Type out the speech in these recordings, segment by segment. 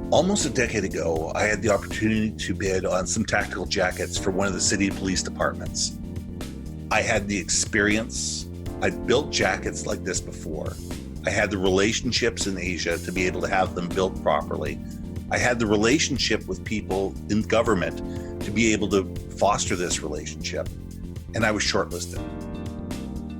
Almost a decade ago, I had the opportunity to bid on some tactical jackets for one of the city police departments. I had the experience. I'd built jackets like this before. I had the relationships in Asia to be able to have them built properly. I had the relationship with people in government to be able to foster this relationship. And I was shortlisted.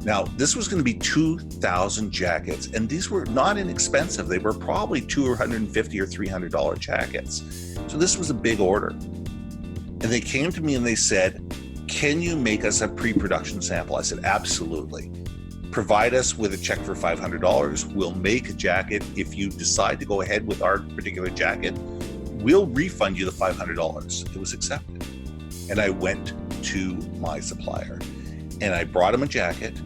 Now, this was going to be 2,000 jackets, and these were not inexpensive. They were probably $250 or $300 jackets. So this was a big order. And they came to me and they said, can you make us a pre-production sample? I said, absolutely. Provide us with a check for $500. We'll make a jacket. If you decide to go ahead with our particular jacket, we'll refund you the $500. It was accepted. And I went to my supplier and I brought him a jacket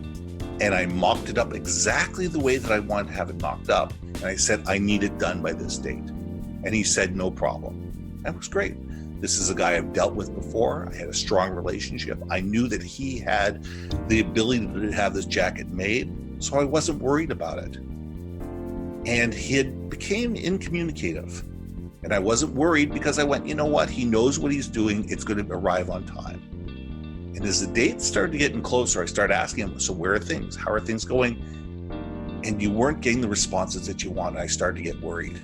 and I mocked it up exactly the way that I wanted to have it mocked up. And I said, I need it done by this date. And he said, no problem. That was great. This is a guy I've dealt with before. I had a strong relationship. I knew that he had the ability to have this jacket made, so I wasn't worried about it. And he became incommunicative. And I wasn't worried because I went, you know what? He knows what he's doing. It's going to arrive on time. And as the dates started getting closer, I started asking him, so where are things? How are things going? And you weren't getting the responses that you wanted. I started to get worried.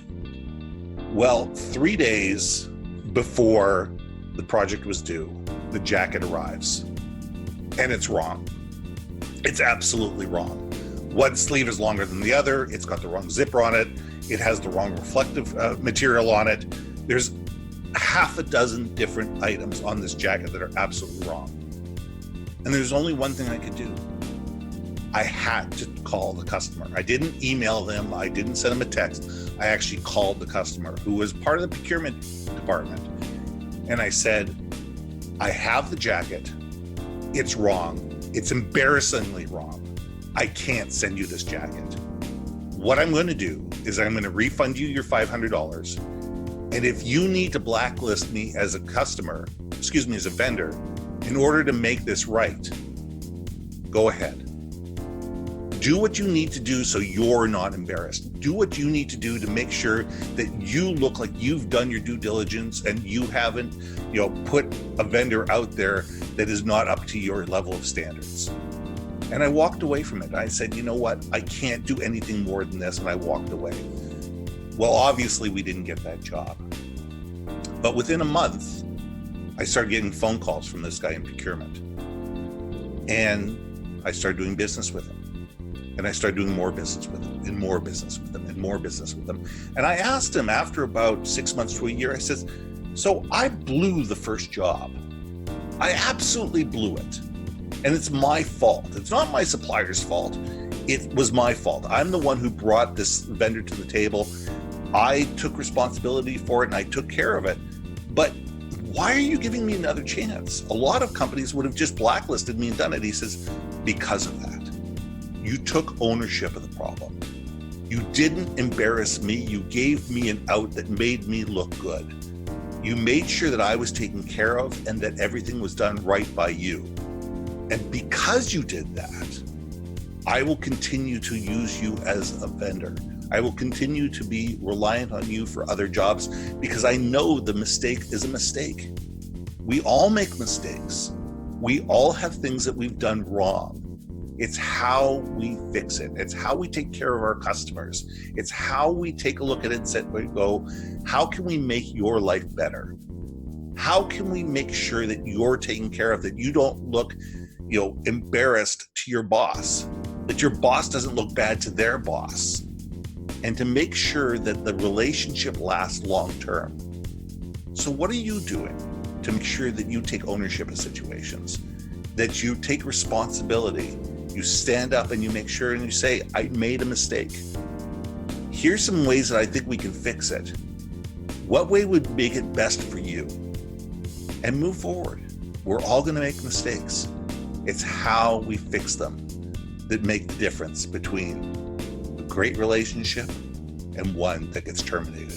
Well, 3 days before the project was due, the jacket arrives. And it's wrong. It's absolutely wrong. One sleeve is longer than the other. It's got the wrong zipper on it. It has the wrong reflective material on it. There's half a dozen different items on this jacket that are absolutely wrong. And there's only one thing I could do. I had to call the customer. I didn't email them. I didn't send them a text. I actually called the customer, who was part of the procurement department. And I said, I have the jacket. It's wrong. It's embarrassingly wrong. I can't send you this jacket. What I'm going to do is I'm going to refund you your $500. And if you need to blacklist me as a customer, as a vendor, in order to make this right, go ahead. Do what you need to do so you're not embarrassed. Do what you need to do to make sure that you look like you've done your due diligence and you haven't, put a vendor out there that is not up to your level of standards. And I walked away from it. I said, you know what? I can't do anything more than this. And I walked away. Well, obviously we didn't get that job. But within a month, I started getting phone calls from this guy in procurement. And I started doing business with him. And I started doing more business with him and more business with him and more business with him. And I asked him after about 6 months to a year, I said, so I blew the first job. I absolutely blew it. And it's my fault. It's not my supplier's fault. It was my fault. I'm the one who brought this vendor to the table. I took responsibility for it and I took care of it. But why are you giving me another chance? A lot of companies would have just blacklisted me and done it. He says, because of that. You took ownership of the problem. You didn't embarrass me. You gave me an out that made me look good. You made sure that I was taken care of and that everything was done right by you. And because you did that, I will continue to use you as a vendor. I will continue to be reliant on you for other jobs because I know the mistake is a mistake. We all make mistakes. We all have things that we've done wrong. It's how we fix it. It's how we take care of our customers. It's how we take a look at it and go, how can we make your life better? How can we make sure that you're taken care of, that you don't look, embarrassed to your boss, that your boss doesn't look bad to their boss, and to make sure that the relationship lasts long term. So what are you doing to make sure that you take ownership of situations, that you take responsibility? You stand up and you make sure and you say, I made a mistake. Here's some ways that I think we can fix it. What way would make it best for you? And move forward. We're all going to make mistakes. It's how we fix them that make the difference between a great relationship and one that gets terminated.